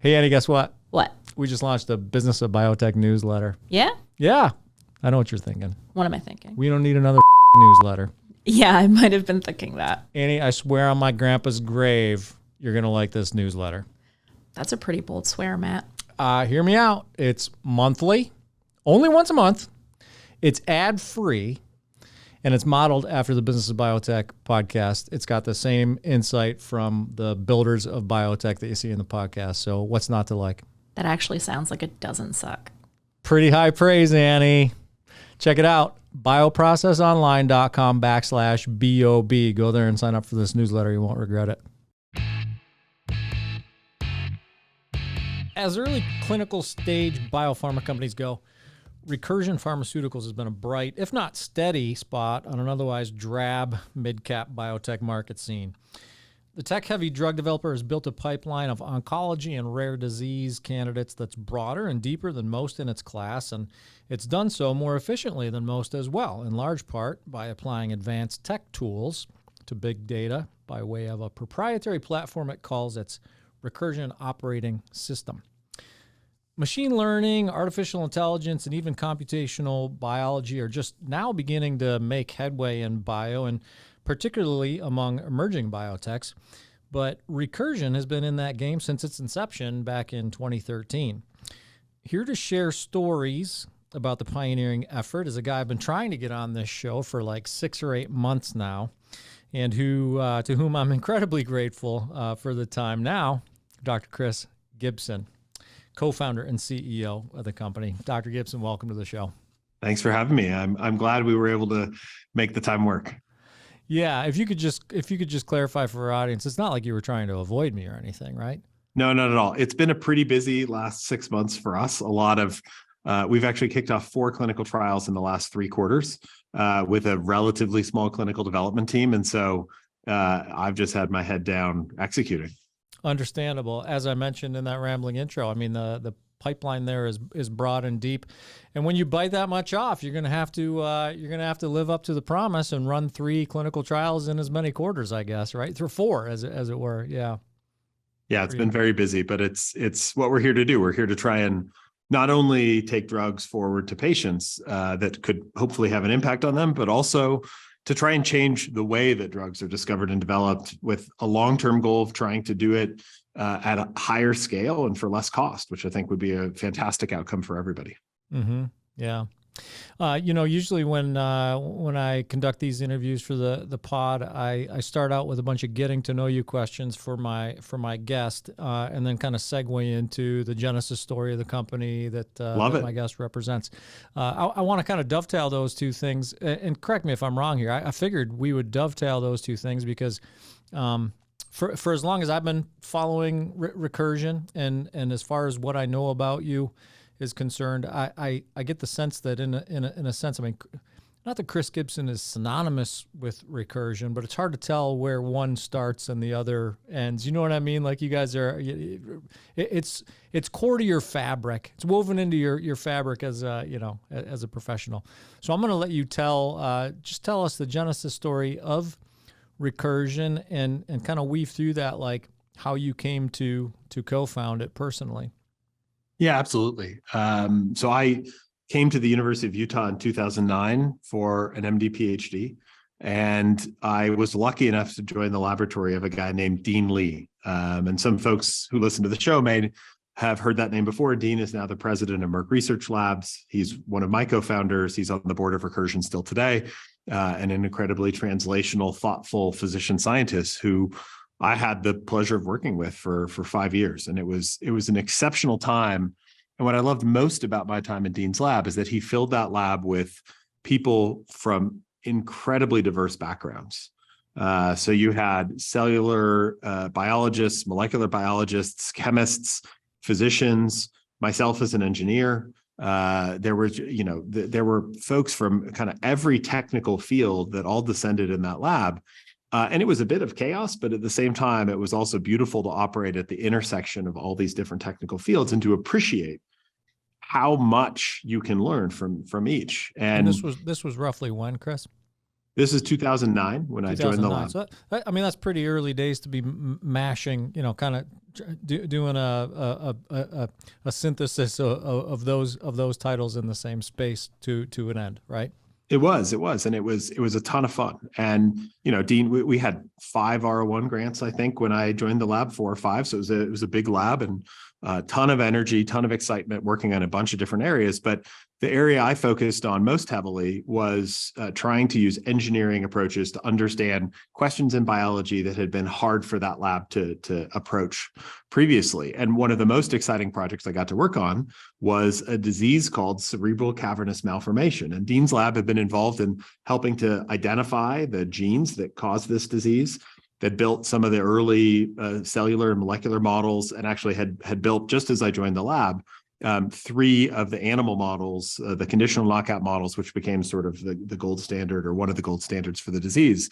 Hey, Annie, guess what? What? We just launched the Business of Biotech newsletter. Yeah? Yeah. I know what you're thinking. What am I thinking? We don't need another newsletter. Yeah, I might have been thinking that. Annie, I swear on my grandpa's grave, you're going to like this newsletter. That's a pretty bold swear, Matt. Hear me out. It's monthly, only once a month. It's ad-free, and it's modeled after the Business of Biotech podcast. It's got the same insight from the builders of biotech that you see in the podcast. So what's not to like? That actually sounds like it doesn't suck. Pretty high praise, Annie. Check it out. bioprocessonline.com/BOB. Go there and sign up for this newsletter. You won't regret it. As early clinical stage biopharma companies go, Recursion Pharmaceuticals has been a bright, if not steady, spot on an otherwise drab mid-cap biotech market scene. The tech-heavy drug developer has built a pipeline of oncology and rare disease candidates that's broader and deeper than most in its class, and it's done so more efficiently than most as well, in large part by applying advanced tech tools to big data by way of a proprietary platform it calls its Recursion Operating System. Machine learning, artificial intelligence, and even computational biology are just now beginning to make headway in bio, and particularly among emerging biotechs. But Recursion has been in that game since its inception back in 2013. Here to share stories about the pioneering effort is a guy I've been trying to get on this show for like 6 or 8 months now, and to whom I'm incredibly grateful for the time now, Dr. Chris Gibson, co-founder and CEO of the company. Dr. Gibson, welcome to the show. Thanks for having me. I'm glad we were able to make the time work. Yeah, if you could just clarify for our audience, it's not like you were trying to avoid me or anything, right? No, not at all. It's been a pretty busy last 6 months for us. We've actually kicked off 4 clinical trials in the last 3 quarters with a relatively small clinical development team. And so I've just had my head down executing. Understandable. As I mentioned in that rambling intro, I mean, the pipeline there is broad and deep. And when you bite that much off, you're going to have to live up to the promise and run 3 clinical trials in as many quarters, I guess, right? Through 4 as it were. Yeah. Yeah, it's been very busy, but it's what we're here to do. We're here to try and not only take drugs forward to patients that could hopefully have an impact on them, but also to try and change the way that drugs are discovered and developed, with a long-term goal of trying to do it at a higher scale and for less cost, which I think would be a fantastic outcome for everybody. Mm-hmm. Yeah. Usually when I conduct these interviews for the pod, I start out with a bunch of getting to know you questions for my guest, and then kind of segue into the genesis story of the company that my guest represents. I want to kind of dovetail those 2 things, and correct me if I'm wrong here. I figured we would dovetail those 2 things because for as long as I've been following Recursion, and as far as what I know about you is concerned, I get the sense that in a sense, I mean, not that Chris Gibson is synonymous with Recursion, but it's hard to tell where one starts and the other ends. You know what I mean? Like, you guys are, it's core to your fabric. It's woven into your fabric as a professional. So I'm going to let you tell us the genesis story of Recursion and kind of weave through that, like how you came to co-found it personally. Yeah, absolutely. So I came to the University of Utah in 2009 for an MD Ph.D. And I was lucky enough to join the laboratory of a guy named Dean Lee. And some folks who listen to the show may have heard that name before. Dean is now the president of Merck Research Labs. He's one of my co-founders. He's on the board of Recursion still today, and an incredibly translational, thoughtful physician scientist who I had the pleasure of working with for 5 years. And it was an exceptional time. And what I loved most about my time in Dean's lab is that he filled that lab with people from incredibly diverse backgrounds. So you had cellular biologists, molecular biologists, chemists, physicians, myself as an engineer. There were folks from kind of every technical field that all descended in that lab. And it was a bit of chaos, but at the same time, it was also beautiful to operate at the intersection of all these different technical fields and to appreciate how much you can learn from each. And this was roughly when, Chris? This is 2009 when I joined the 2009. lab. So I mean, that's pretty early days to be mashing, kind of doing a synthesis of those titles in the same space to an end, right? It was, and it was a ton of fun. And Dean, we had 5 R01 grants, I think, when I joined the lab, 4 or 5. So it was a big lab and a ton of energy, ton of excitement, working on a bunch of different areas. But the area I focused on most heavily was trying to use engineering approaches to understand questions in biology that had been hard for that lab to approach previously. And one of the most exciting projects I got to work on was a disease called cerebral cavernous malformation. And Dean's lab had been involved in helping to identify the genes that cause this disease, that built some of the early cellular and molecular models, and actually had built, just as I joined the lab, 3 of the animal models, the conditional knockout models, which became sort of the gold standard, or one of the gold standards for the disease.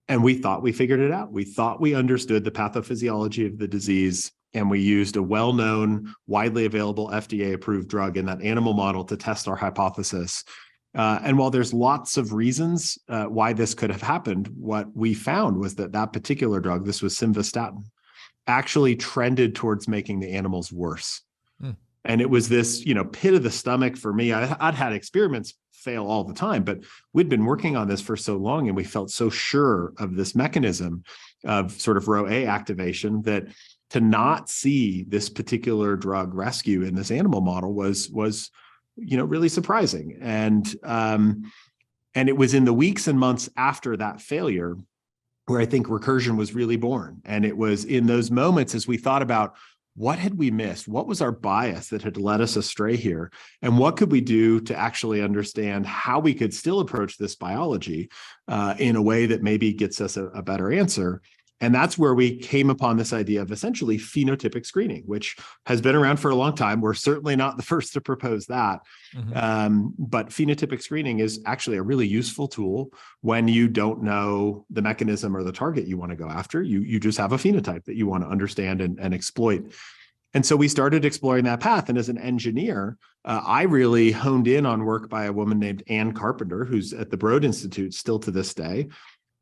And we thought we figured it out. We thought we understood the pathophysiology of the disease, and we used a well-known, widely available FDA-approved drug in that animal model to test our hypothesis. And while there's lots of reasons why this could have happened, what we found was that particular drug, this was simvastatin, actually trended towards making the animals worse. And it was this, pit of the stomach for me. I'd had experiments fail all the time, but we'd been working on this for so long, and we felt so sure of this mechanism of sort of RhoA activation that to not see this particular drug rescue in this animal model was really surprising. And it was in the weeks and months after that failure where I think Recursion was really born. And it was in those moments as we thought about, what had we missed? What was our bias that had led us astray here? And what could we do to actually understand how we could still approach this biology in a way that maybe gets us a better answer? And that's where we came upon this idea of essentially phenotypic screening, which has been around for a long time. We're certainly not the first to propose that. But phenotypic screening is actually a really useful tool when you don't know the mechanism or the target you want to go after. You just have a phenotype that you want to understand and exploit. And so we started exploring that path. And as an engineer, I really honed in on work by a woman named Ann Carpenter, who's at the Broad Institute still to this day,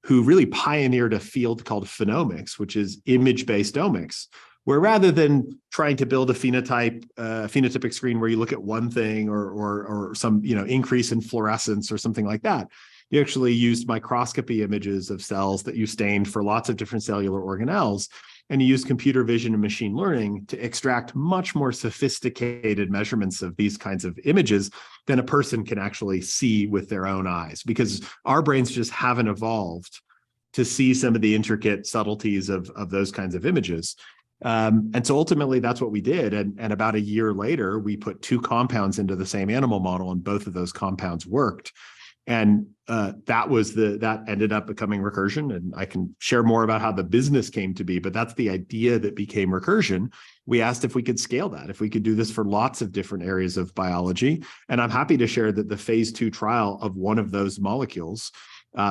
who really pioneered a field called phenomics, which is image-based omics, where rather than trying to build a phenotypic screen where you look at one thing or some increase in fluorescence or something like that, you actually used microscopy images of cells that you stained for lots of different cellular organelles, and you use computer vision and machine learning to extract much more sophisticated measurements of these kinds of images than a person can actually see with their own eyes, because our brains just haven't evolved to see some of the intricate subtleties of those kinds of images. And so ultimately that's what we did. And about a year later, we put 2 compounds into the same animal model, and both of those compounds worked. And that ended up becoming Recursion. And I can share more about how the business came to be, but that's the idea that became Recursion. We asked if we could scale that, if we could do this for lots of different areas of biology. And I'm happy to share that the phase 2 trial of one of those molecules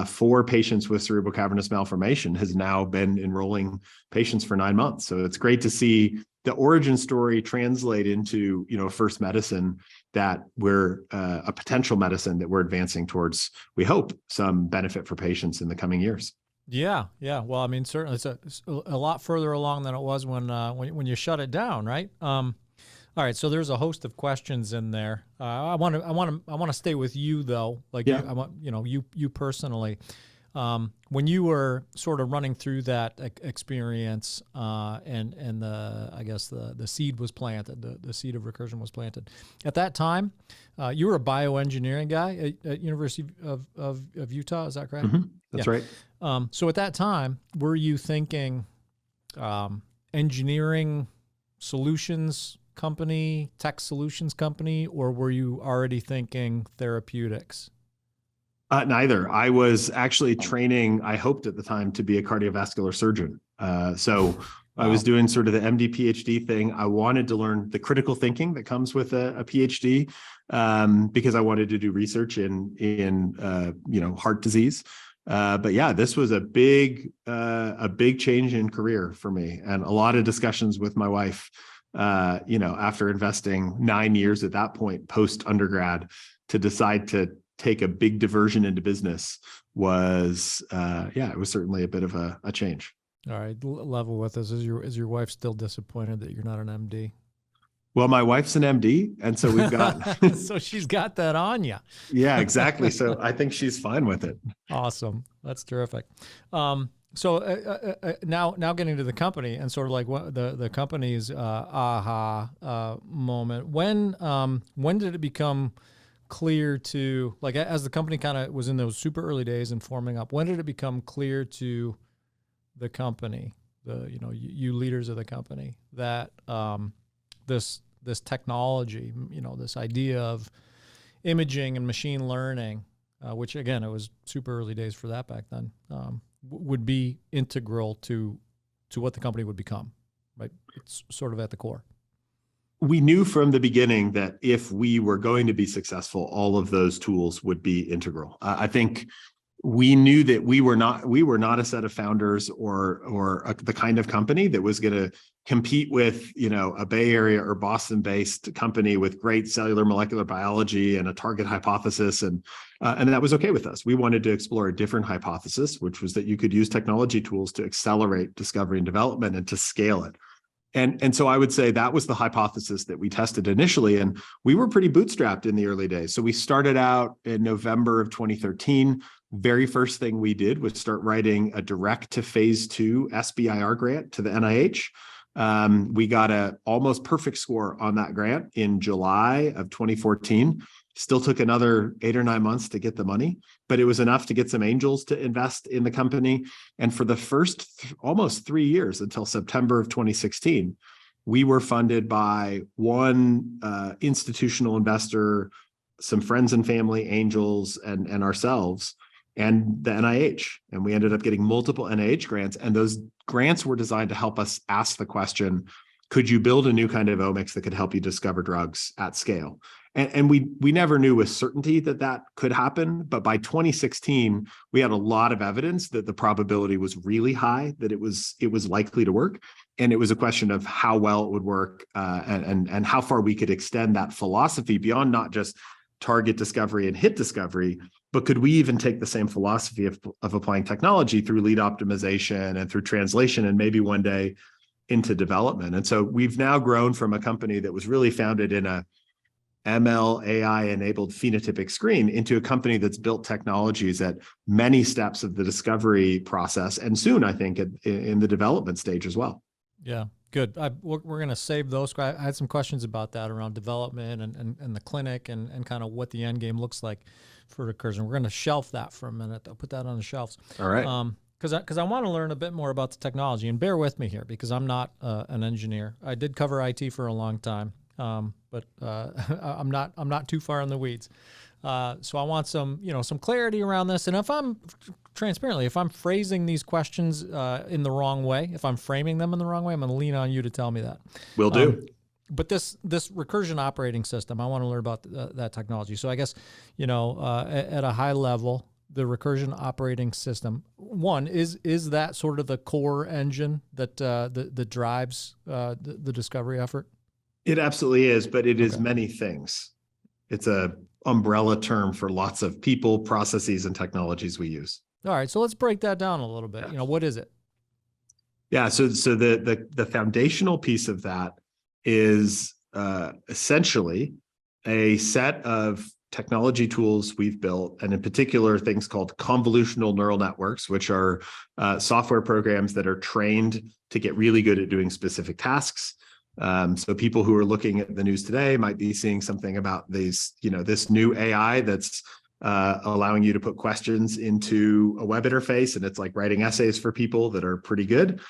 for patients with cerebral cavernous malformation has now been enrolling patients for 9 months. So it's great to see the origin story translate into, first medicine that we're a potential medicine that we're advancing towards, we hope, some benefit for patients in the coming years. Yeah. Well, I mean, certainly it's a lot further along than it was when you shut it down, right? All right. So there's a host of questions in there. I want to stay with you though. I want you personally. When you were sort of running through that experience, and the seed was planted, the seed of Recursion was planted. At that time, you were a bioengineering guy at University of Utah. Is that correct? Mm-hmm. That's right. So at that time, were you thinking engineering solutions company, tech solutions company, or were you already thinking therapeutics? Neither. I was actually training, I hoped at the time, to be a cardiovascular surgeon. So I was doing sort of the MD PhD thing. I wanted to learn the critical thinking that comes with a PhD because I wanted to do research in heart disease. But yeah, this was a big change in career for me, and a lot of discussions with my wife. After investing 9 years at that point post undergrad, to decide to take a big diversion into business was, it was certainly a bit of a change. All right, level with us. Is your wife still disappointed that you're not an MD? Well, my wife's an MD, and so we've got so she's got that on you. Yeah, exactly. So I think she's fine with it. Awesome. That's terrific. Now getting to the company and sort of like what the company's aha moment. When did it become clear to, like, as the company kind of was in those super early days and forming up, when did it become clear to the company, you leaders of the company, that this technology, this idea of imaging and machine learning, which again, it was super early days for that back then, would be integral to what the company would become, right? It's sort of at the core. We knew from the beginning that if we were going to be successful, all of those tools would be integral. I think we knew that we were not a set of founders or the kind of company that was going to compete with, a Bay Area or Boston-based company with great cellular molecular biology and a target hypothesis, and that was okay with us. We wanted to explore a different hypothesis, which was that you could use technology tools to accelerate discovery and development and to scale it. And so I would say that was the hypothesis that we tested initially, and we were pretty bootstrapped in the early days. So we started out in November of 2013. Very first thing we did was start writing a direct to phase 2 SBIR grant to the NIH. We got a almost perfect score on that grant in July of 2014. Still took another 8 or 9 months to get the money, but it was enough to get some angels to invest in the company. And for the first almost 3 years, until September of 2016, we were funded by one institutional investor, some friends and family, angels, and ourselves, and the NIH. And we ended up getting multiple NIH grants. And those grants were designed to help us ask the question, could you build a new kind of omics that could help you discover drugs at scale? And we never knew with certainty that could happen. But by 2016, we had a lot of evidence that the probability was really high, that it was likely to work. And it was a question of how well it would work, and how far we could extend that philosophy beyond not just target discovery and hit discovery, but could we even take the same philosophy of applying technology through lead optimization and through translation, and maybe one day into development? And so we've now grown from a company that was really founded in a ML AI enabled phenotypic screen into a company that's built technologies at many steps of the discovery process, and soon, I think, in the development stage as well. Yeah, good. We're going to save those. I had some questions about that around development and the clinic and kind of what the end game looks like for Recursion. We're going to shelf that for a minute. I'll put that on the shelves. All right. Because I want to learn a bit more about the technology, and bear with me here because I'm not an engineer. I did cover IT for a long time, but I'm not too far in the weeds. So I want some clarity around this. And if I'm phrasing these questions in the wrong way, if I'm framing them in the wrong way, I'm going to lean on you to tell me that. Will do. But this recursion operating system, I want to learn about that technology. So I guess, at a high level, the recursion operating system, one, is that sort of the core engine that drives the discovery effort? It absolutely is, but it is many things. It's a umbrella term for lots of people, processes, and technologies we use. All right, so let's break that down a little bit. What is it? Yeah, so the foundational piece of that is essentially a set of technology tools we've built, and in particular, things called convolutional neural networks, which are software programs that are trained to get really good at doing specific tasks. So people who are looking at the news today might be seeing something about this new AI that's allowing you to put questions into a web interface, and it's like writing essays for people that are pretty good.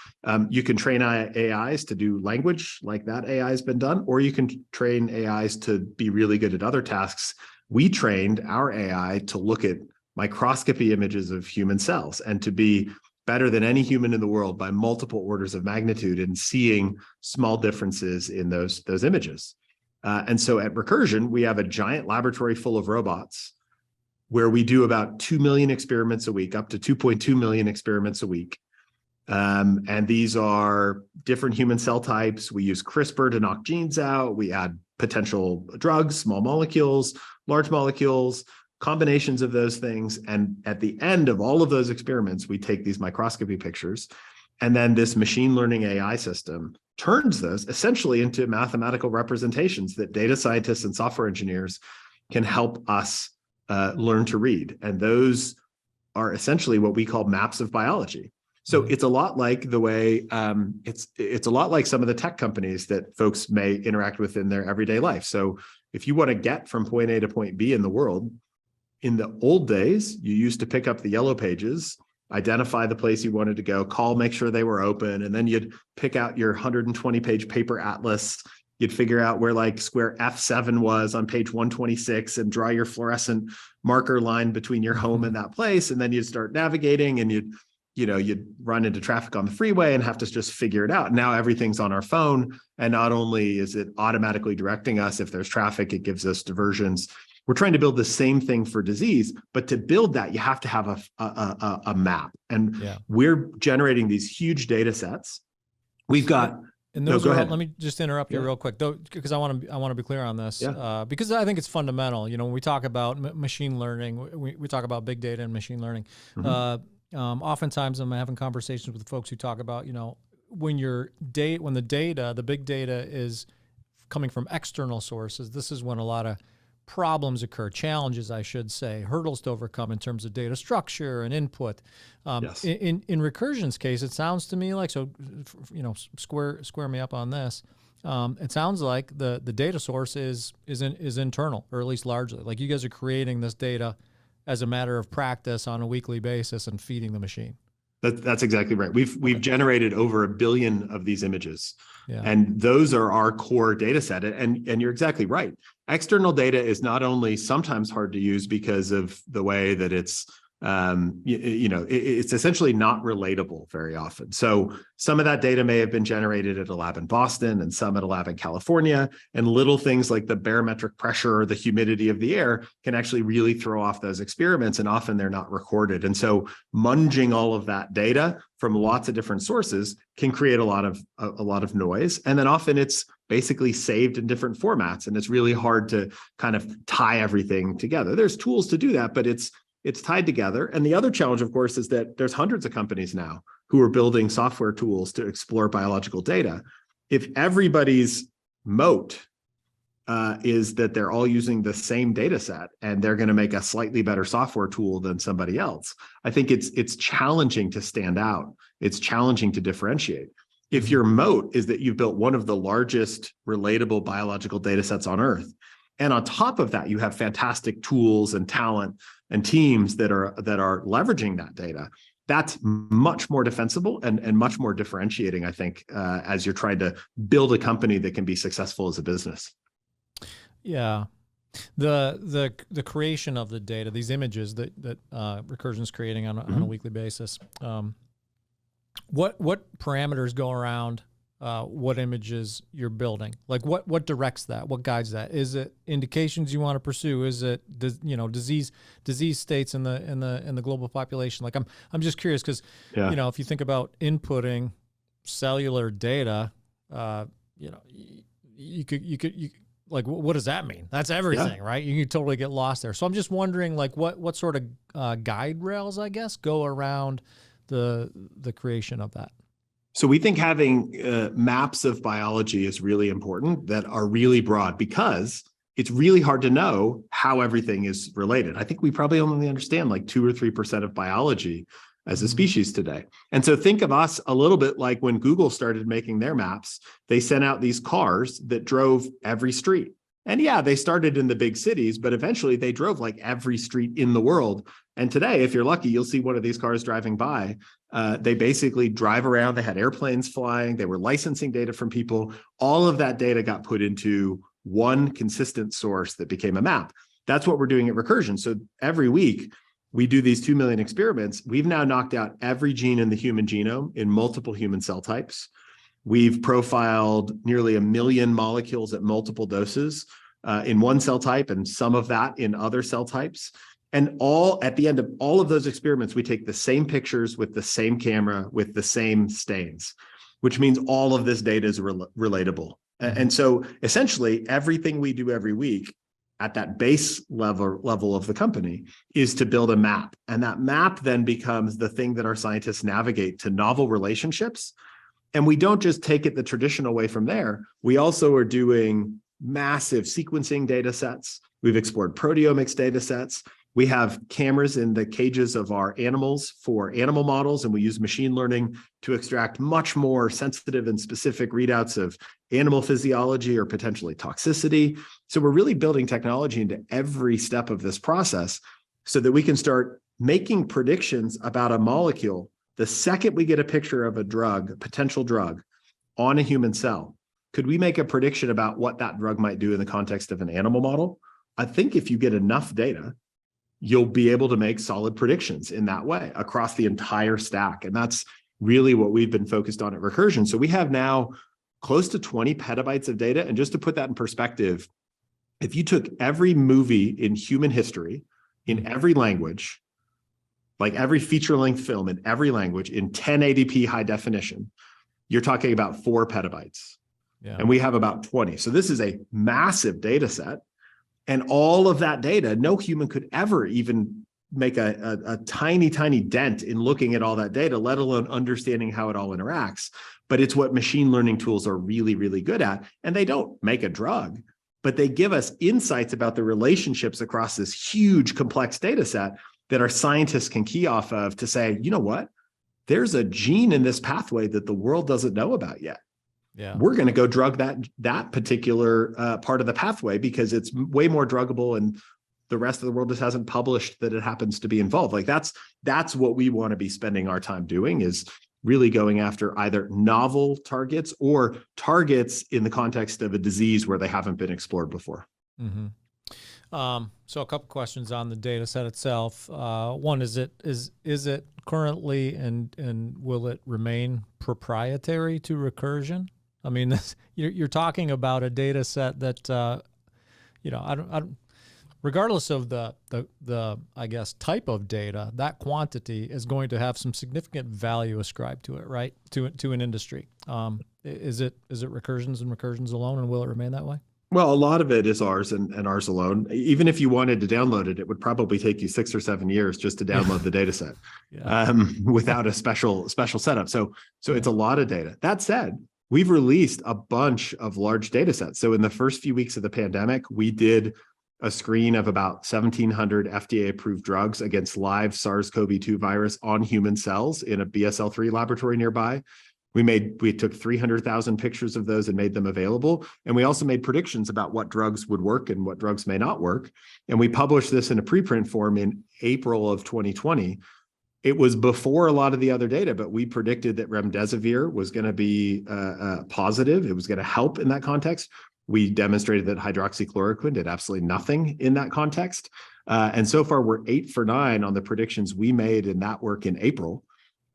You can train AIs to do language like that AI has been done, or you can train AIs to be really good at other tasks. We trained our AI to look at microscopy images of human cells and to be better than any human in the world by multiple orders of magnitude in seeing small differences in those images. And so at Recursion, we have a giant laboratory full of robots where we do about 2 million experiments a week, up to 2.2 million experiments a week. And these are different human cell types. We use CRISPR to knock genes out. We add potential drugs, small molecules, large molecules, combinations of those things. And at the end of all of those experiments, we take these microscopy pictures, and then this machine learning AI system turns those essentially into mathematical representations that data scientists and software engineers can help us learn to read. And those are essentially what we call maps of biology. So it's a lot like the way it's a lot like some of the tech companies that folks may interact with in their everyday life. So if you want to get from point A to point B in the world, in the old days, you used to pick up the yellow pages, identify the place you wanted to go, call, make sure they were open, and then you'd pick out your 120-page paper atlas. You'd figure out where like square F7 was on page 126 and draw your fluorescent marker line between your home and that place. And then you'd start navigating, and you'd run into traffic on the freeway and have to just figure it out. Now everything's on our phone. And not only is it automatically directing us if there's traffic, it gives us diversions. We're trying to build the same thing for disease, but to build that, you have to have a map. And we're generating these huge data sets. We've got, and those let me just interrupt you real quick, though, because I want to be clear on this, because I think it's fundamental. When we talk about machine learning, we talk about big data and machine learning. Oftentimes I'm having conversations with folks who talk about, when the big data is coming from external sources, this is when a lot of problems occur, challenges, I should say, hurdles to overcome in terms of data structure and input. In Recursion's case, it sounds to me like, square me up on this. It sounds like the data source is internal, or at least largely. Like you guys are creating this data as a matter of practice on a weekly basis and feeding the machine. That's exactly right. We've generated over 1 billion of these images, and those are our core data set. And you're exactly right. External data is not only sometimes hard to use because of the way that it's it's essentially not relatable very often. So some of that data may have been generated at a lab in Boston and some at a lab in California, and little things like the barometric pressure or the humidity of the air can actually really throw off those experiments, and often they're not recorded. And so munging all of that data from lots of different sources can create a lot of noise. And then often it's basically saved in different formats, and it's really hard to kind of tie everything together. There's tools to do that, but it's tied together. And the other challenge, of course, is that there's hundreds of companies now who are building software tools to explore biological data. If everybody's moat is that they're all using the same data set and they're going to make a slightly better software tool than somebody else, I think it's challenging to stand out. It's challenging to differentiate. If your moat is that you've built one of the largest relatable biological data sets on Earth, and on top of that, you have fantastic tools and talent and teams that are leveraging that data, that's much more defensible and much more differentiating, I think, as you're trying to build a company that can be successful as a business. Yeah. The creation of the data, these images that Recursion's creating on a weekly basis, what parameters go around what images you're building? Like what directs that? What guides that? Is it indications you want to pursue? Is it disease states in the global population? Like I'm just curious because if you think about inputting cellular data, you could like what does that mean? That's everything, right? You can totally get lost there. So I'm just wondering like what sort of guide rails, I guess, go around the creation of that. So we think having maps of biology is really important that are really broad, because it's really hard to know how everything is related. I think we probably only understand like 2 or 3% of biology as a species today. And so think of us a little bit like when Google started making their maps, they sent out these cars that drove every street. And they started in the big cities, but eventually they drove like every street in the world. And today, if you're lucky, you'll see one of these cars driving by. They basically drive around. They had airplanes flying. They were licensing data from people. All of that data got put into one consistent source that became a map. That's what we're doing at Recursion. So every week, we do these 2 million experiments. We've now knocked out every gene in the human genome in multiple human cell types. We've profiled nearly 1 million molecules at multiple doses in one cell type, and some of that in other cell types. And at the end of all of those experiments, we take the same pictures with the same camera, with the same stains, which means all of this data is relatable. And so essentially everything we do every week at that base level of the company is to build a map. And that map then becomes the thing that our scientists navigate to novel relationships. And we don't just take it the traditional way from there. We also are doing massive sequencing data sets. We've explored proteomics data sets. We have cameras in the cages of our animals for animal models, and we use machine learning to extract much more sensitive and specific readouts of animal physiology or potentially toxicity. So we're really building technology into every step of this process so that we can start making predictions about a molecule the second we get a picture of a drug, a potential drug, on a human cell. Could we make a prediction about what that drug might do in the context of an animal model? I think if you get enough data, you'll be able to make solid predictions in that way across the entire stack. And that's really what we've been focused on at Recursion. So we have now close to 20 petabytes of data. And just to put that in perspective, if you took every movie in human history in every language, like every feature-length film in every language in 1080p high definition, you're talking about 4 petabytes. Yeah. And we have about 20. So this is a massive data set. And all of that data, no human could ever even make a tiny, tiny dent in looking at all that data, let alone understanding how it all interacts. But it's what machine learning tools are really, really good at. And they don't make a drug, but they give us insights about the relationships across this huge, complex data set that our scientists can key off of to say, you know what? There's a gene in this pathway that the world doesn't know about yet. Yeah. We're going to go drug that particular part of the pathway because it's way more druggable, and the rest of the world just hasn't published that it happens to be involved. Like that's what we want to be spending our time doing, is really going after either novel targets or targets in the context of a disease where they haven't been explored before. Mm-hmm. So a couple questions on the data set itself. One, is it currently and will it remain proprietary to Recursion? I mean, you're talking about a data set that, I don't, regardless of the I guess type of data, that quantity is going to have some significant value ascribed to it, right? To an industry. Is it Recursions and Recursions alone, and will it remain that way? Well, a lot of it is ours and ours alone. Even if you wanted to download it, it would probably take you 6 or 7 years just to download the data set without a special setup. So it's a lot of data. That said, we've released a bunch of large data sets. So in the first few weeks of the pandemic, we did a screen of about 1,700 FDA-approved drugs against live SARS-CoV-2 virus on human cells in a BSL-3 laboratory nearby. We took 300,000 pictures of those and made them available. And we also made predictions about what drugs would work and what drugs may not work. And we published this in a preprint form in April of 2020. It was before a lot of the other data, but we predicted that remdesivir was going to be positive. It was going to help in that context. We demonstrated that hydroxychloroquine did absolutely nothing in that context. And so far, we're 8 for 9 on the predictions we made in that work in April.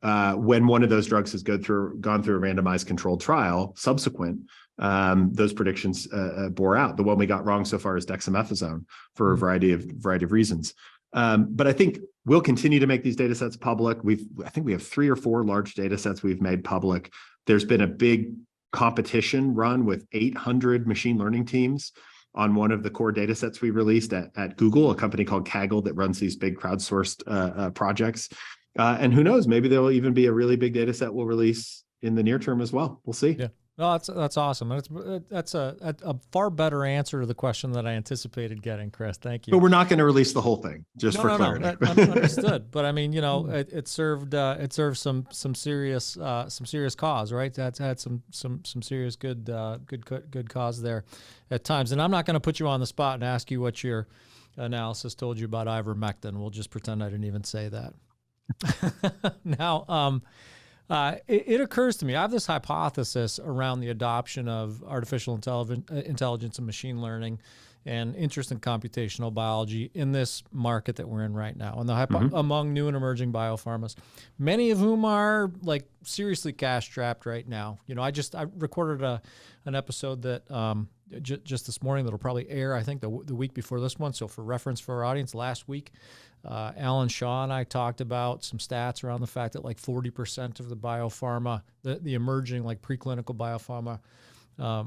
When one of those drugs has gone through a randomized controlled trial, subsequent, those predictions bore out. The one we got wrong so far is dexamethasone for a variety of reasons. But I think we'll continue to make these data sets public. I think we have 3 or 4 large data sets we've made public. There's been a big competition run with 800 machine learning teams on one of the core data sets we released at Google, a company called Kaggle that runs these big crowdsourced projects. And who knows, maybe there'll even be a really big data set we'll release in the near term as well. We'll see. Yeah. No, that's awesome. That's a far better answer to the question that I anticipated getting, Chris. Thank you. But we're not going to release the whole thing, just for clarity. Understood. But I mean, it served some serious cause, right? That's had some serious good cause there at times. And I'm not going to put you on the spot and ask you what your analysis told you about ivermectin. We'll just pretend I didn't even say that. Now, it occurs to me, I have this hypothesis around the adoption of artificial intelligence and machine learning and interest in computational biology in this market that we're in right now, and among new and emerging biopharmas, many of whom are like seriously cash strapped right now. I recorded an episode that just this morning that'll probably air, I think, the week before this one. So for reference for our audience, last week, Alan Shaw and I talked about some stats around the fact that like 40% of the biopharma, the emerging like preclinical biopharma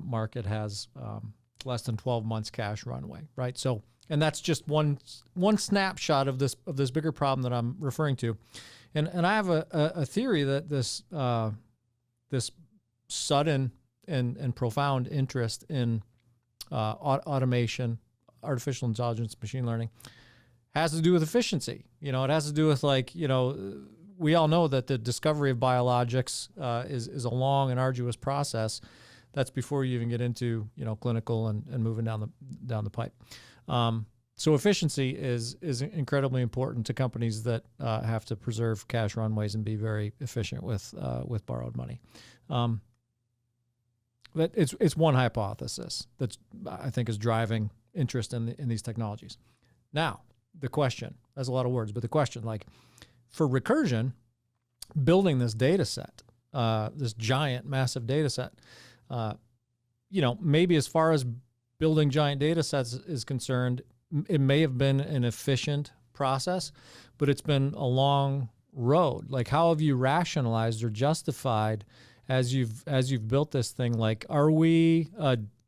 market has less than 12 months cash runway, right? So, and that's just one snapshot of this bigger problem that I'm referring to. And I have a theory that this sudden and profound interest in automation, artificial intelligence, machine learning has to do with efficiency. It has to do with we all know that the discovery of biologics is a long and arduous process. That's before you even get into clinical and moving down the pipe. So efficiency is incredibly important to companies that have to preserve cash runways and be very efficient with borrowed money. But it's one hypothesis that I think is driving interest in these technologies. Now, the question, that's a lot of words, but the question, for Recursion, building this data set, this giant, massive data set, maybe as far as building giant data sets is concerned, it may have been an efficient process, but it's been a long road. How have you rationalized or justified as you've built this thing? Are we,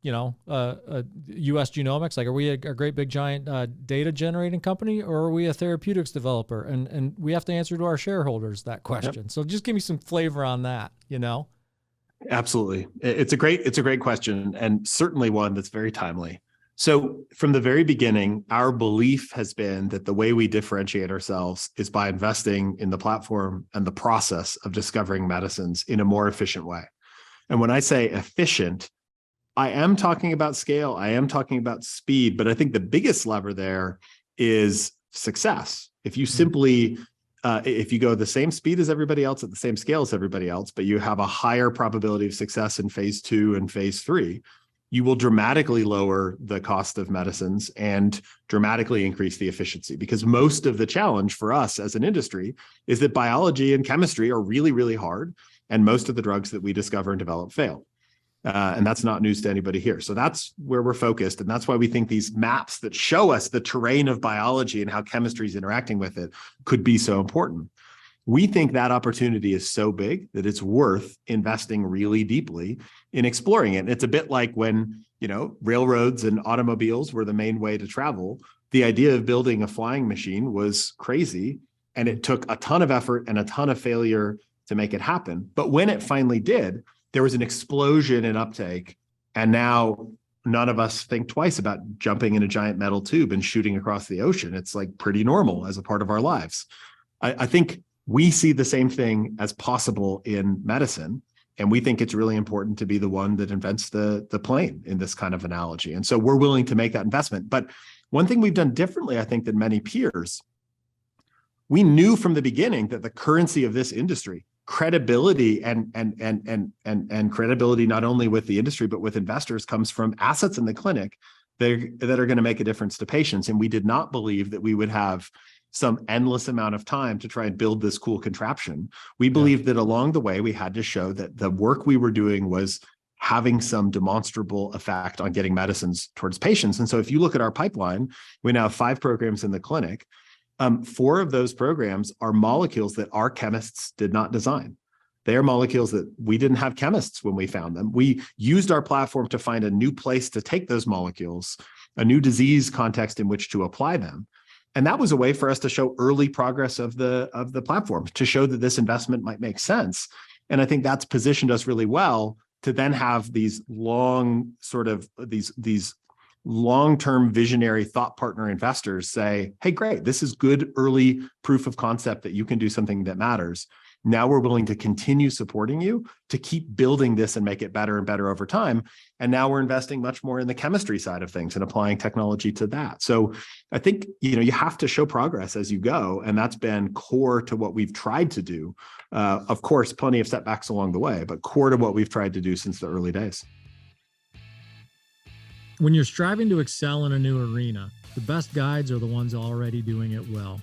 U.S. Genomics? Are we a great big giant data generating company, or are we a therapeutics developer? And we have to answer to our shareholders that question. Yep. So just give me some flavor on that. Absolutely, it's a great question, and certainly one that's very timely. So from the very beginning, our belief has been that the way we differentiate ourselves is by investing in the platform and the process of discovering medicines in a more efficient way. And when I say efficient, I am talking about scale, I am talking about speed, but I think the biggest lever there is success. If you simply, if you go the same speed as everybody else at the same scale as everybody else, but you have a higher probability of success in phase 2 and phase 3, you will dramatically lower the cost of medicines and dramatically increase the efficiency. Because most of the challenge for us as an industry is that biology and chemistry are really, really hard, and most of the drugs that we discover and develop fail. And that's not news to anybody here. So that's where we're focused. And that's why we think these maps that show us the terrain of biology and how chemistry is interacting with it could be so important. We think that opportunity is so big that it's worth investing really deeply in exploring it. And it's a bit like when, railroads and automobiles were the main way to travel. The idea of building a flying machine was crazy, and it took a ton of effort and a ton of failure to make it happen. But when it finally did, there was an explosion in uptake. And now none of us think twice about jumping in a giant metal tube and shooting across the ocean. It's pretty normal as a part of our lives. I think we see the same thing as possible in medicine, and we think it's really important to be the one that invents the plane in this kind of analogy. And so we're willing to make that investment. But one thing we've done differently, I think, than many peers, we knew from the beginning that the currency of this industry, credibility and credibility not only with the industry but with investors, comes from assets in the clinic that are going to make a difference to patients. And we did not believe that we would have some endless amount of time to try and build this cool contraption. We believed that along the way, we had to show that the work we were doing was having some demonstrable effect on getting medicines towards patients. And so if you look at our pipeline, we now have 5 programs in the clinic. 4 of those programs are molecules that our chemists did not design. They are molecules that we didn't have chemists when we found them. We used our platform to find a new place to take those molecules, a new disease context in which to apply them. And that was a way for us to show early progress of the platform, to show that this investment might make sense. And I think that's positioned us really well to then have these long these long-term visionary thought partner investors say, hey, great, this is good early proof of concept that you can do something that matters. Now we're willing to continue supporting you to keep building this and make it better and better over time. And now we're investing much more in the chemistry side of things and applying technology to that. So I think, you have to show progress as you go. And that's been core to what we've tried to do. Of course, plenty of setbacks along the way, but core to what we've tried to do since the early days. When you're striving to excel in a new arena, the best guides are the ones already doing it well.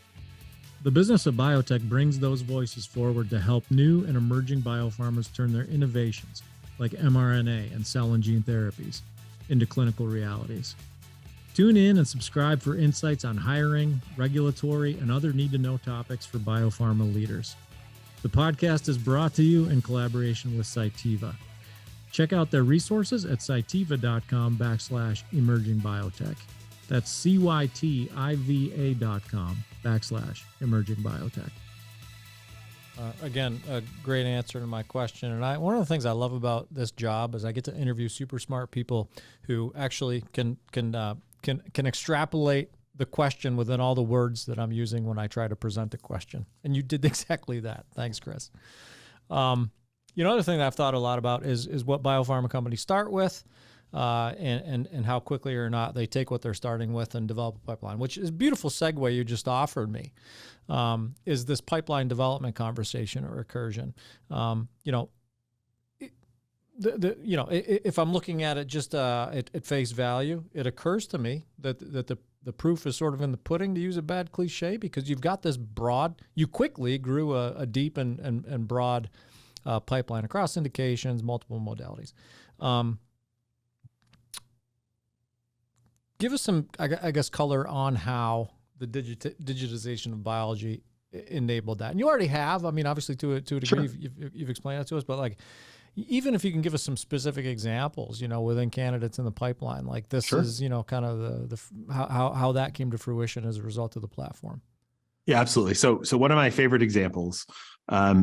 The Business of Biotech brings those voices forward to help new and emerging biopharmas turn their innovations, like mRNA and cell and gene therapies, into clinical realities. Tune in and subscribe for insights on hiring, regulatory, and other need-to-know topics for biopharma leaders. The podcast is brought to you in collaboration with Cytiva. Check out their resources at cytiva.com/emerging biotech. That's CYTIVA.com/emerging biotech. Again, a great answer to my question. And one of the things I love about this job is I get to interview super smart people who actually can extrapolate the question within all the words that I'm using when I try to present the question. And you did exactly that. Thanks, Chris. Another thing that I've thought a lot about is what biopharma companies start with, and how quickly or not they take what they're starting with and develop a pipeline, which is a beautiful segue you just offered me, is this pipeline development conversation at Recursion. If I'm looking at it just at face value, it occurs to me that the proof is sort of in the pudding, to use a bad cliche, because you've got this you quickly grew a deep and broad pipeline across indications, multiple modalities. Give us some, I guess, color on how the digitization of biology enabled that. And you already have, obviously to a degree, Sure. you've explained that to us, but even if you can give us some specific examples, within candidates in the pipeline, this Sure. is, kind of how that came to fruition as a result of the platform. Yeah, absolutely. So one of my favorite examples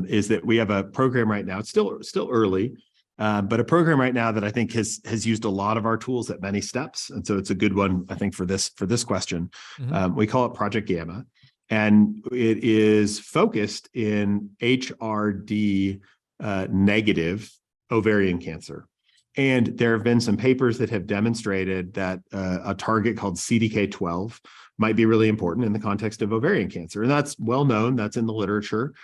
is that we have a program right now. It's still early, but a program right now that I think has used a lot of our tools at many steps, and so it's a good one, I think, for this question. Mm-hmm. We call it Project Gamma, and it is focused in HRD negative ovarian cancer. And there have been some papers that have demonstrated that a target called CDK12 might be really important in the context of ovarian cancer. And that's well known, that's in the literature.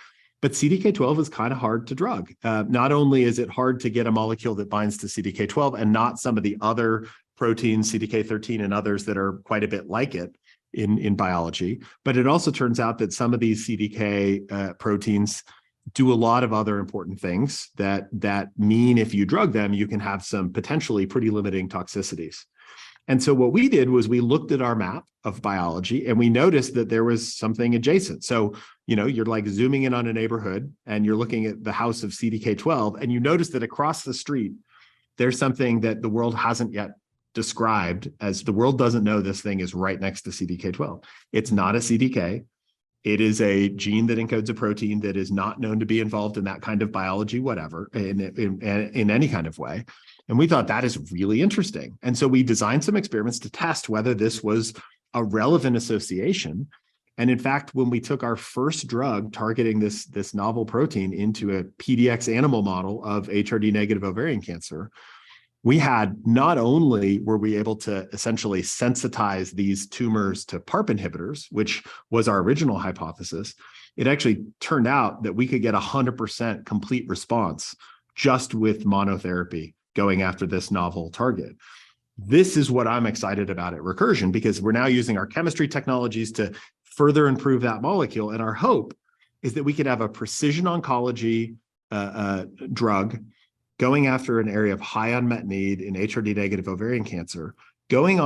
But CDK12 is kind of hard to drug. Not only is it hard to get a molecule that binds to CDK12 and not some of the other proteins, CDK13 and others that are quite a bit like it in biology, but it also turns out that some of these CDK proteins do a lot of other important things that mean if you drug them, you can have some potentially pretty limiting toxicities. And so what we did was we looked at our map of biology and we noticed that there was something adjacent. So, you're like zooming in on a neighborhood and you're looking at the house of CDK12 and you notice that across the street, there's something that the world hasn't yet described, as the world doesn't know this thing is right next to CDK12. It's not a CDK. It is a gene that encodes a protein that is not known to be involved in that kind of biology, whatever, in any kind of way. And we thought that is really interesting. And so we designed some experiments to test whether this was a relevant association. And in fact, when we took our first drug targeting this novel protein into a PDX animal model of HRD negative ovarian cancer, we had, not only were we able to essentially sensitize these tumors to PARP inhibitors, which was our original hypothesis, it actually turned out that we could get 100% complete response just with monotherapy going after this novel target. This is what I'm excited about at Recursion, because we're now using our chemistry technologies to further improve that molecule. And our hope is that we could have a precision oncology drug going after an area of high unmet need in HRD negative ovarian cancer, going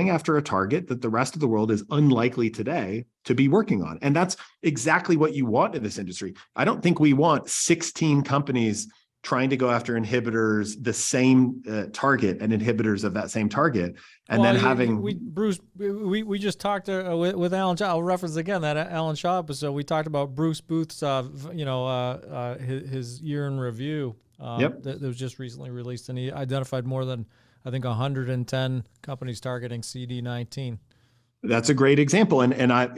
after a target that the rest of the world is unlikely today to be working on. And that's exactly what you want in this industry. I don't think we want 16 companies trying to go after inhibitors, the same target and inhibitors of that same target, and then having... We just talked with Alan Shaw. I'll reference again that Alan Shaw episode. We talked about Bruce Booth's, his year in review. That was just recently released, and he identified more than, I think, 110 companies targeting CD19. That's a great example. And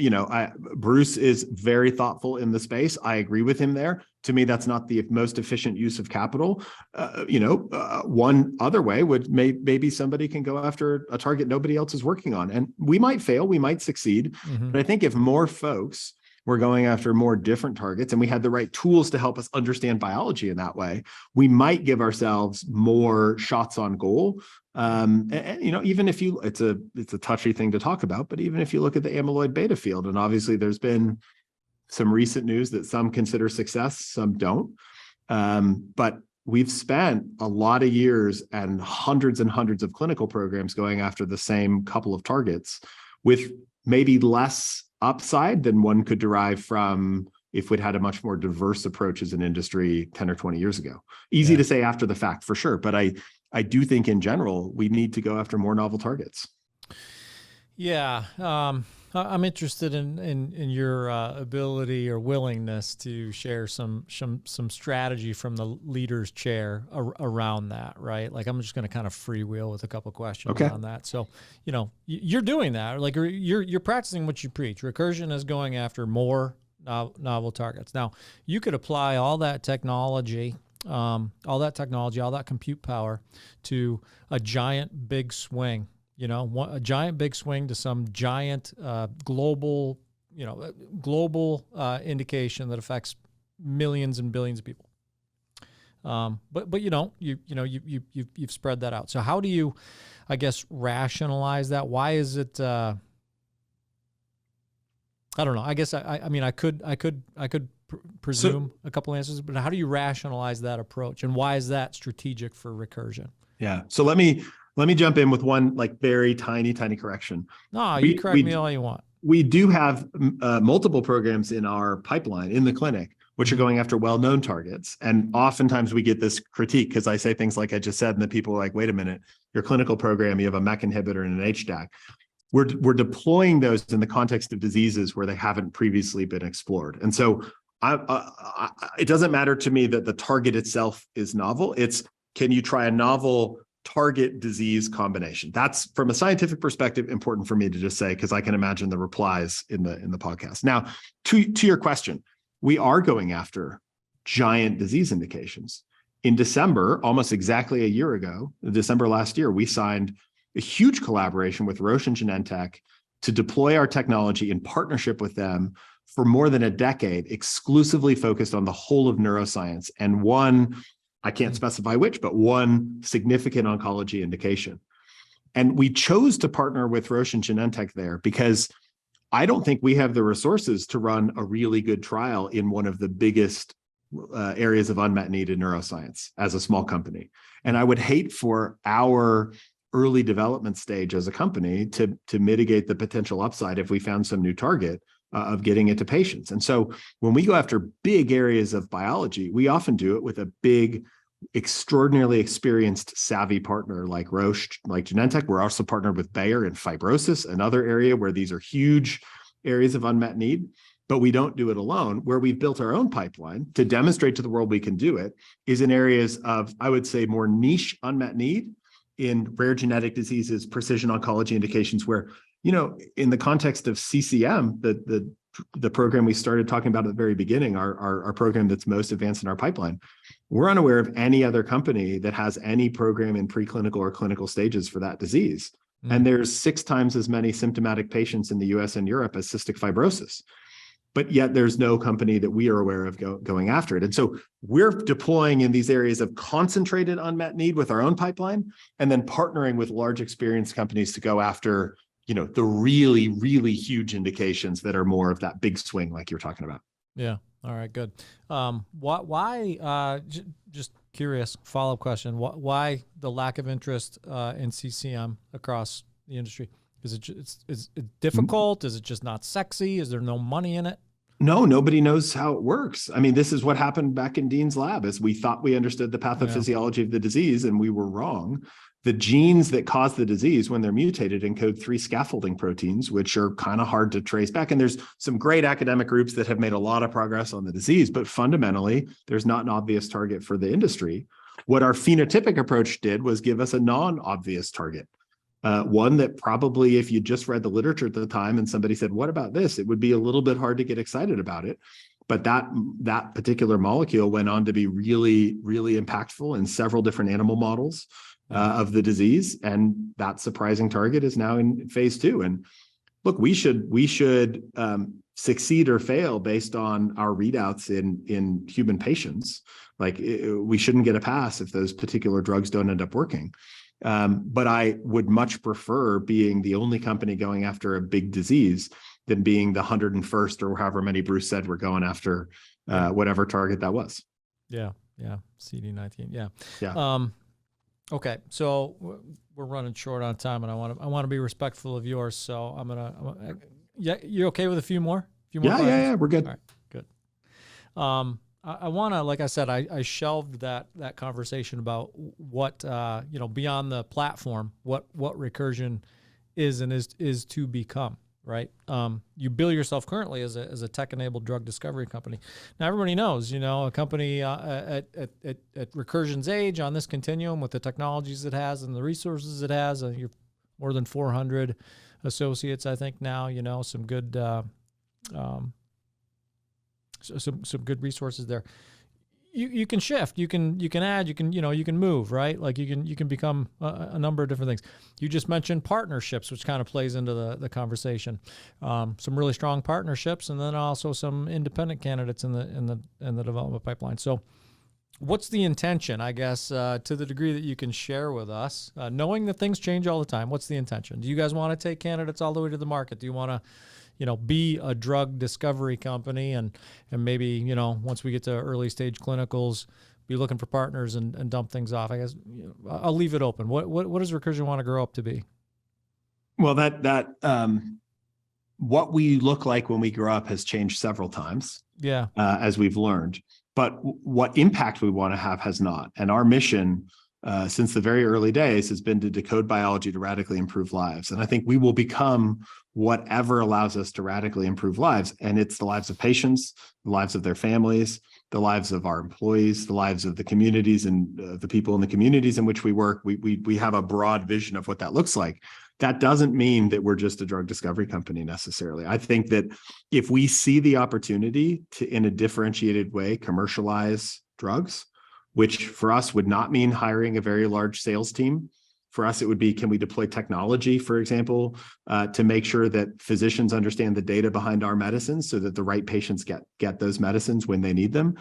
Bruce is very thoughtful in the space. I agree with him there. To me, that's not the most efficient use of capital. One other way would maybe somebody can go after a target nobody else is working on. And we might fail, we might succeed. Mm-hmm. But I think if more folks were going after more different targets and we had the right tools to help us understand biology in that way, we might give ourselves more shots on goal. Even if it's a touchy thing to talk about, but even if you look at the amyloid beta field, and obviously there's been some recent news that some consider success, some don't. But we've spent a lot of years and hundreds of clinical programs going after the same couple of targets with maybe less upside than one could derive from if we'd had a much more diverse approach as an industry 10 or 20 years ago. Easy to say after the fact, for sure. But I do think in general, we need to go after more novel targets. Yeah. I'm interested in your ability or willingness to share some strategy from the leader's chair around that, right? Like, I'm just going to kind of freewheel with a couple of questions on that. So, you're doing that, like you're practicing what you preach. Recursion is going after more novel targets. Now, you could apply all that technology, all that compute power to a giant big swing. A giant big swing to some giant global indication that affects millions and billions of people. But you don't. You've spread that out. So how do you, I guess, rationalize that? Why is it? I don't know. I guess I mean I could presume a couple answers, but how do you rationalize that approach, and why is that strategic for Recursion? Yeah. So let me jump in with one like very tiny correction. No, you correct me all you want. We do have multiple programs in our pipeline in the clinic, which are going after well-known targets. And oftentimes we get this critique because I say things like I just said, and the people are like, wait a minute, your clinical program, you have a MEK inhibitor and an HDAC. We're deploying those in the context of diseases where they haven't previously been explored. And so it doesn't matter to me that the target itself is novel. It's, can you try a novel target disease combination? That's, from a scientific perspective, important for me to just say, because I can imagine the replies in the podcast. Now, to your question, we are going after giant disease indications. In December, almost exactly a year ago, December last year, we signed a huge collaboration with Roche and Genentech to deploy our technology in partnership with them for more than a decade, exclusively focused on the whole of neuroscience, and one, I can't specify which, but one significant oncology indication. And we chose to partner with Roche and Genentech there because I don't think we have the resources to run a really good trial in one of the biggest areas of unmet need in neuroscience as a small company. And I would hate for our early development stage as a company to mitigate the potential upside if we found some new target of getting it to patients. And so when we go after big areas of biology, we often do it with a big, extraordinarily experienced, savvy partner like Roche, like Genentech. We're also partnered with Bayer in fibrosis, another area where these are huge areas of unmet need, but we don't do it alone. Where we've built our own pipeline to demonstrate to the world we can do it is in areas of, I would say, more niche unmet need in rare genetic diseases, precision oncology indications where, in the context of CCM, the program we started talking about at the very beginning, our program that's most advanced in our pipeline, we're unaware of any other company that has any program in preclinical or clinical stages for that disease. And there's 6 times as many symptomatic patients in the US and Europe as cystic fibrosis. But yet there's no company that we are aware of going after it. And so we're deploying in these areas of concentrated unmet need with our own pipeline, and then partnering with large experienced companies to go after the really, really huge indications that are more of that big swing like you're talking about. Yeah. All right, good. Why, just curious, follow-up question. Why the lack of interest in CCM across the industry? Is it difficult? Is it just not sexy? Is there no money in it? No, nobody knows how it works. I mean, this is what happened back in Dean's lab, is we thought we understood the pathophysiology of the disease, and we were wrong. The genes that cause the disease, when they're mutated, encode 3 scaffolding proteins, which are kind of hard to trace back. And there's some great academic groups that have made a lot of progress on the disease, but fundamentally, there's not an obvious target for the industry. What our phenotypic approach did was give us a non-obvious target. One that probably, if you just read the literature at the time and somebody said, what about this? It would be a little bit hard to get excited about it. But that particular molecule went on to be really, really impactful in several different animal models of the disease. And that surprising target is now in phase 2. And look, we should succeed or fail based on our readouts in human patients. Like, we shouldn't get a pass if those particular drugs don't end up working. But I would much prefer being the only company going after a big disease than being the 101st or however many Bruce said we're going after, whatever target that was. Yeah. CD19. Yeah. Okay. So we're running short on time, and I want to be respectful of yours. So I'm gonna. Yeah. You okay with a few more? Yeah. We're good. All right. Good. I want to, like I said, I shelved that conversation about what beyond the platform, what Recursion is and is to become. Right. You bill yourself currently as a tech-enabled drug discovery company. Now everybody knows, a company at Recursion's age on this continuum with the technologies it has and the resources it has. You're more than 400 associates, I think now. Some good some good resources there. You can shift, you can add, you can move, right? Like you can become a number of different things. You just mentioned partnerships, which kind of plays into the conversation. Some really strong partnerships, and then also some independent candidates in the development pipeline. So, what's the intention? I guess to the degree that you can share with us, knowing that things change all the time. What's the intention? Do you guys want to take candidates all the way to the market? Do you want to be a drug discovery company and maybe, once we get to early stage clinicals, be looking for partners and dump things off? I guess I'll leave it open. What does Recursion want to grow up to be? Well, what we look like when we grow up has changed several times. Yeah. As we've learned, but what impact we want to have has not. And our mission, since the very early days, has been to decode biology to radically improve lives. And I think we will become whatever allows us to radically improve lives. And it's the lives of patients, the lives of their families, the lives of our employees, the lives of the communities and the people in the communities in which we work. We have a broad vision of what that looks like. That doesn't mean that we're just a drug discovery company necessarily. I think that if we see the opportunity to, in a differentiated way, commercialize drugs, which for us would not mean hiring a very large sales team. For us, it would be, can we deploy technology, for example, to make sure that physicians understand the data behind our medicines so that the right patients get those medicines when they need them?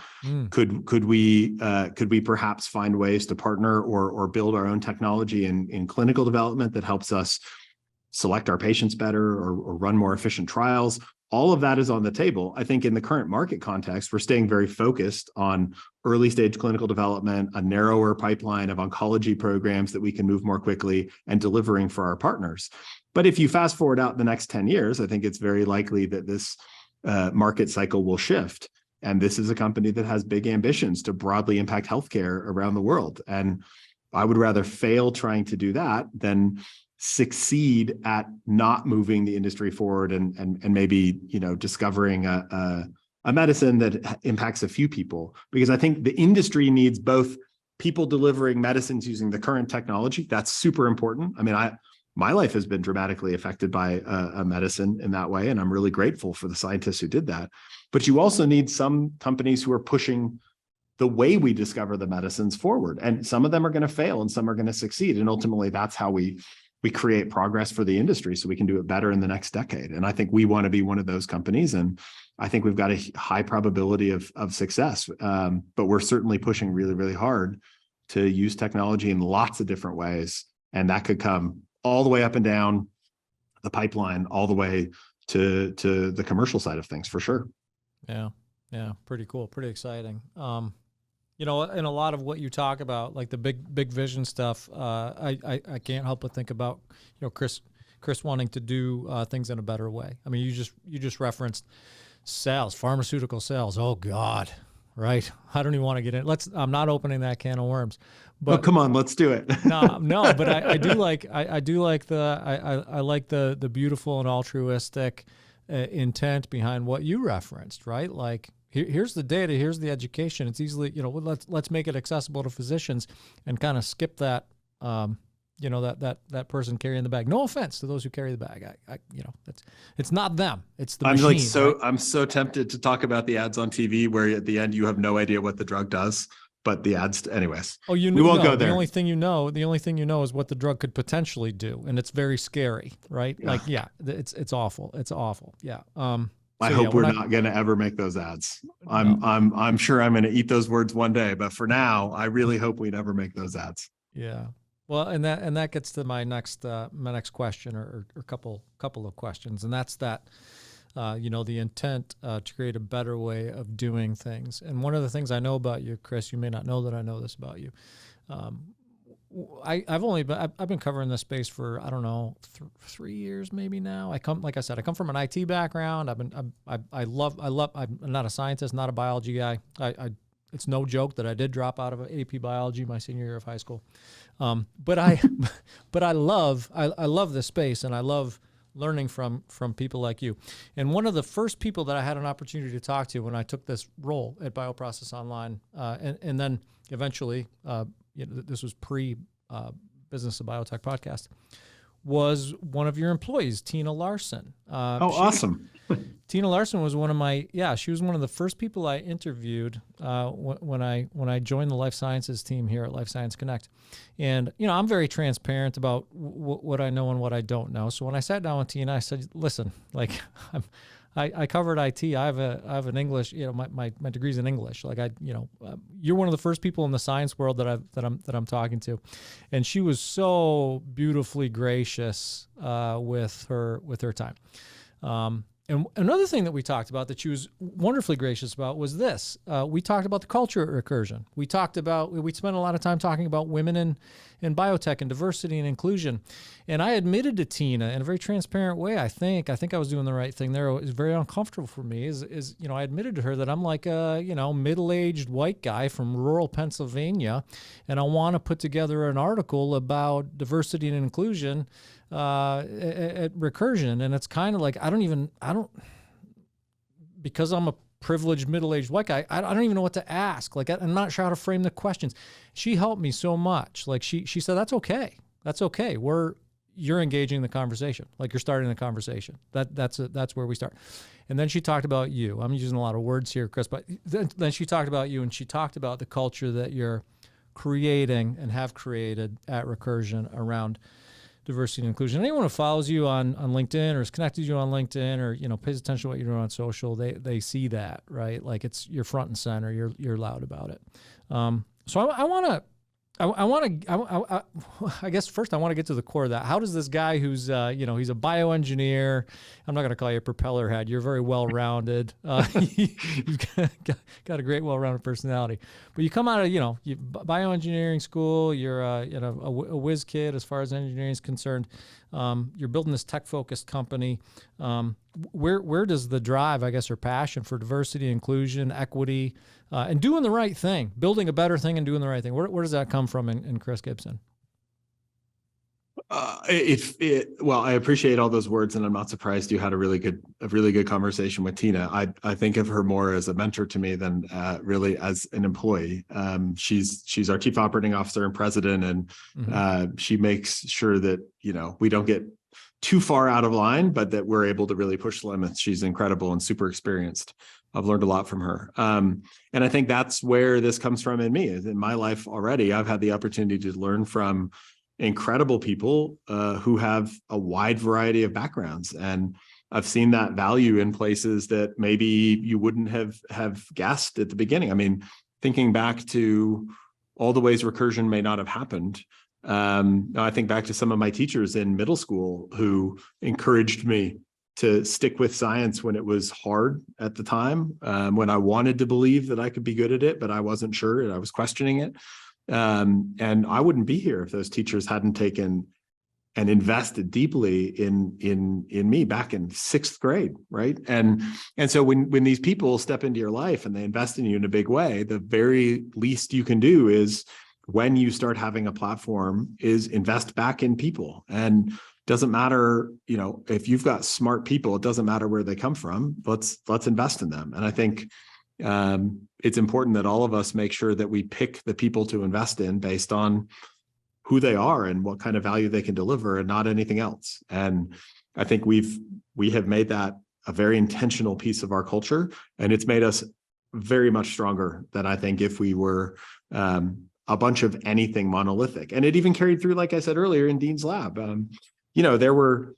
Could we perhaps find ways to partner or build our own technology in clinical development that helps us select our patients better or run more efficient trials? All of that is on the table. I think in the current market context, we're staying very focused on early stage clinical development, a narrower pipeline of oncology programs that we can move more quickly and delivering for our partners. But if you fast forward out the next 10 years, I think it's very likely that this market cycle will shift. And this is a company that has big ambitions to broadly impact healthcare around the world. And I would rather fail trying to do that than succeed at not moving the industry forward and maybe discovering a medicine that impacts a few people. Because I think the industry needs both people delivering medicines using the current technology. That's super important. I mean, my life has been dramatically affected by a medicine in that way, and I'm really grateful for the scientists who did that. But you also need some companies who are pushing the way we discover the medicines forward, and some of them are going to fail and some are going to succeed, and ultimately that's how we create progress for the industry so we can do it better in the next decade. And I think we want to be one of those companies. And I think we've got a high probability of success. But we're certainly pushing really, really hard to use technology in lots of different ways. And that could come all the way up and down the pipeline, all the way to the commercial side of things, for sure. Yeah. Yeah. Pretty cool. Pretty exciting. In a lot of what you talk about, like the big vision stuff, I can't help but think about, Chris wanting to do things in a better way. I mean, you just referenced sales, pharmaceutical sales. Oh God, right? I don't even want to get in. I'm not opening that can of worms. But come on, let's do it. no, but I do like the beautiful and altruistic intent behind what you referenced, right? Like, here's the data, here's the education. It's easily, let's make it accessible to physicians and kind of skip that, that person carrying the bag. No offense to those who carry the bag. It's not them. It's the machine. Right? I'm so tempted to talk about the ads on TV where at the end you have no idea what the drug does, but the ads, anyways. Oh, we won't go there. The only thing you know is what the drug could potentially do, and it's very scary, right? Yeah. Like, it's awful. It's awful. Yeah. I hope we're not going to ever make those ads. I'm sure I'm going to eat those words one day, but for now, I really hope we never make those ads. Yeah. Well, and that gets to my next question or couple of questions, and that's that. The intent to create a better way of doing things. And one of the things I know about you, Chris, you may not know that I know this about you. I've been covering this space for, I don't know, 3 years maybe now. Like I said, I come from an IT background. I'm not a scientist, not a biology guy. It's no joke that I did drop out of AP biology my senior year of high school. But I love this space, and I love learning from people like you. And one of the first people that I had an opportunity to talk to when I took this role at Bioprocess Online, and then eventually, this was pre Business of Biotech podcast, was one of your employees, Tina Larson. Awesome. Tina Larson was she was one of the first people I interviewed when I joined the Life Sciences team here at Life Science Connect. And, I'm very transparent about what I know and what I don't know. So when I sat down with Tina, I said, listen, like I covered IT. I have an English, my degree's in English. Like you're one of the first people in the science world that I'm talking to. And she was so beautifully gracious with her time. And another thing that we talked about that she was wonderfully gracious about was this. We talked about the culture at Recursion. We spent a lot of time talking about women in biotech and diversity and inclusion. And I admitted to Tina in a very transparent way, I think I was doing the right thing there. It was very uncomfortable for me I admitted to her that I'm like a, middle-aged white guy from rural Pennsylvania, and I want to put together an article about diversity and inclusion at Recursion. And it's kind of like, because I'm a privileged middle-aged white guy, I don't even know what to ask. Like, I'm not sure how to frame the questions. She helped me so much. Like she said, that's okay. You're engaging the conversation. Like, you're starting the conversation. That's where we start. And then she talked about you. I'm using a lot of words here, Chris, but then she talked about you, and she talked about the culture that you're creating and have created at Recursion around diversity and inclusion. Anyone who follows you on LinkedIn or has connected you on LinkedIn or, pays attention to what you're doing on social, they see that, right? Like, you're front and center, you're loud about it. So I guess first I want to get to the core of that. How does this guy who's, he's a bioengineer, I'm not going to call you a propeller head. You're very well-rounded. You've got a great, well-rounded personality. But you come out of, bioengineering school. You're a whiz kid as far as engineering is concerned. You're building this tech-focused company. Where does the drive, I guess, or passion for diversity, inclusion, equity, and doing the right thing, building a better thing and doing the right thing, where does that come from in Chris Gibson? Well, I appreciate all those words, and I'm not surprised you had a really good conversation with Tina. I think of her more as a mentor to me than really as an employee. She's our chief operating officer and president, and she makes sure that we don't get too far out of line, but that we're able to really push the limits. She's incredible and super experienced. I've learned a lot from her. And I think that's where this comes from in me. In my life already, I've had the opportunity to learn from incredible people who have a wide variety of backgrounds. And I've seen that value in places that maybe you wouldn't have guessed at the beginning. I mean, thinking back to all the ways Recursion may not have happened. I think back to some of my teachers in middle school who encouraged me to stick with science when it was hard at the time, when I wanted to believe that I could be good at it, but I wasn't sure and I was questioning it. And I wouldn't be here if those teachers hadn't taken and invested deeply in me back in 6th grade, right? And so when these people step into your life and they invest in you in a big way, the very least you can do is, when you start having a platform, is invest back in people. And doesn't matter, if you've got smart people, it doesn't matter where they come from. Let's invest in them. And I think it's important that all of us make sure that we pick the people to invest in based on who they are and what kind of value they can deliver, and not anything else. And I think we have made that a very intentional piece of our culture, and it's made us very much stronger than I think if we were a bunch of anything monolithic. And it even carried through, like I said earlier, in Dean's lab. There were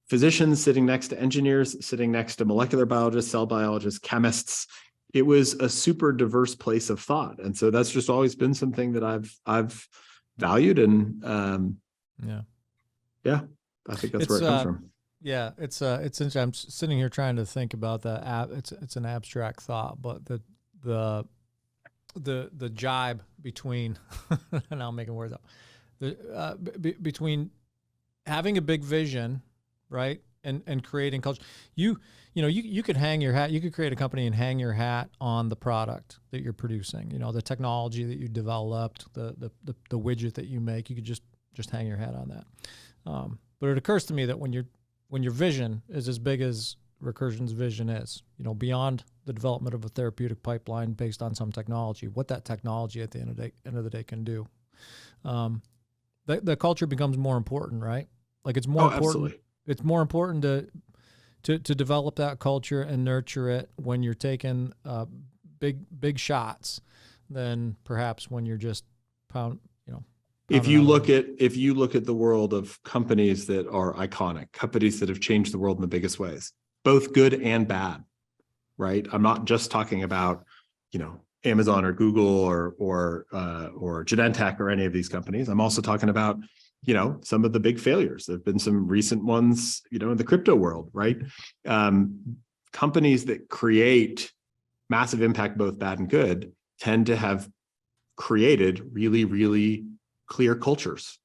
physicians sitting next to engineers, sitting next to molecular biologists, cell biologists, chemists. It was a super diverse place of thought. And so that's just always been something that I've valued. And I think that's where it comes from. Yeah, it's interesting. I'm sitting here trying to think about that. It's an abstract thought, but the jibe between, and I'm making words up, Between having a big vision, right, and creating culture. You could hang your hat. You could create a company and hang your hat on the product that you're producing. The technology that you developed, the widget that you make. You could just hang your hat on that. But it occurs to me that when your vision is as big as Recursion's vision is, beyond the development of a therapeutic pipeline based on some technology, what that technology at the end of the day can do, the culture becomes more important, right? Like it's more important. Absolutely. It's more important to develop that culture and nurture it when you're taking big shots than perhaps when you're just If you look at the world of companies that are iconic, companies that have changed the world in the biggest ways, both good and bad, right? I'm not just talking about, Amazon or Google or Genentech or any of these companies. I'm also talking about, some of the big failures. There have been some recent ones, in the crypto world, right? Companies that create massive impact, both bad and good, tend to have created really, really clear cultures.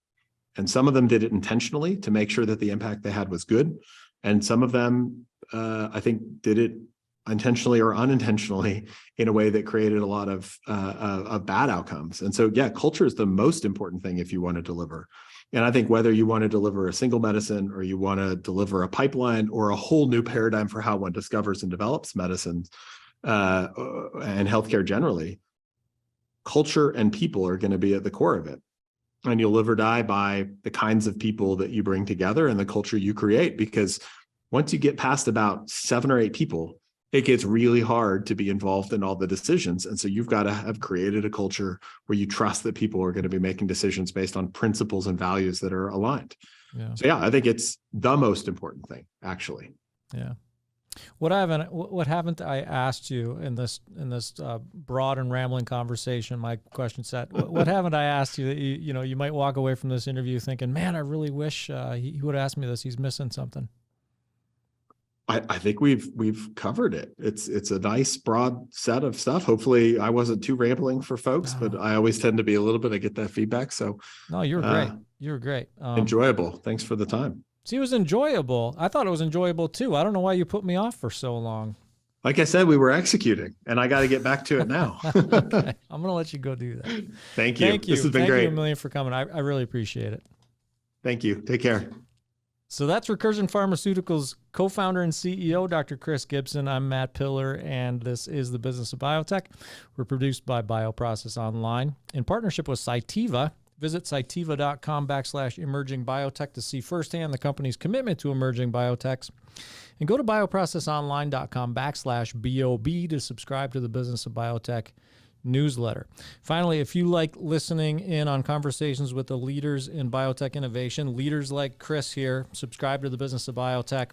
And some of them did it intentionally to make sure that the impact they had was good. And some of them, I think, did it intentionally or unintentionally in a way that created a lot of bad outcomes. And so, culture is the most important thing if you want to deliver. And I think whether you want to deliver a single medicine or you want to deliver a pipeline or a whole new paradigm for how one discovers and develops medicines and healthcare generally, culture and people are going to be at the core of it. And you'll live or die by the kinds of people that you bring together and the culture you create. Because once you get past about 7 or 8 people, it gets really hard to be involved in all the decisions. And so you've got to have created a culture where you trust that people are going to be making decisions based on principles and values that are aligned. Yeah. So I think it's the most important thing, actually. Yeah. What haven't I asked you in this broad and rambling conversation, my question set, what haven't I asked you that you might walk away from this interview thinking, man, I really wish he would have asked me this. He's missing something. I think we've covered it. It's a nice broad set of stuff. Hopefully I wasn't too rambling for folks, but I always tend to be a little bit. I get that feedback. So no, you were great. You were great. Enjoyable. Thanks for the time. See, it was enjoyable. I thought it was enjoyable too. I don't know why you put me off for so long. Like I said, we were executing, and I got to get back to it now. Okay. I'm going to let you go do that. Thank you. Thank you. This has been great. Thank you a million for coming. I really appreciate it. Thank you. Take care. So that's Recursion Pharmaceuticals co-founder and CEO, Dr. Chris Gibson. I'm Matt Pillar, and this is the Business of Biotech. We're produced by Bioprocess Online in partnership with Cytiva. Visit cytiva.com/emerging biotech to see firsthand the company's commitment to emerging biotechs. And go to bioprocessonline.com/BOB to subscribe to the Business of Biotech newsletter. Finally, if you like listening in on conversations with the leaders in biotech innovation, leaders like Chris here, subscribe to the Business of Biotech,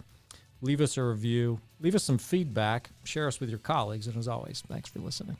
leave us a review, leave us some feedback, share us with your colleagues, and as always, thanks for listening.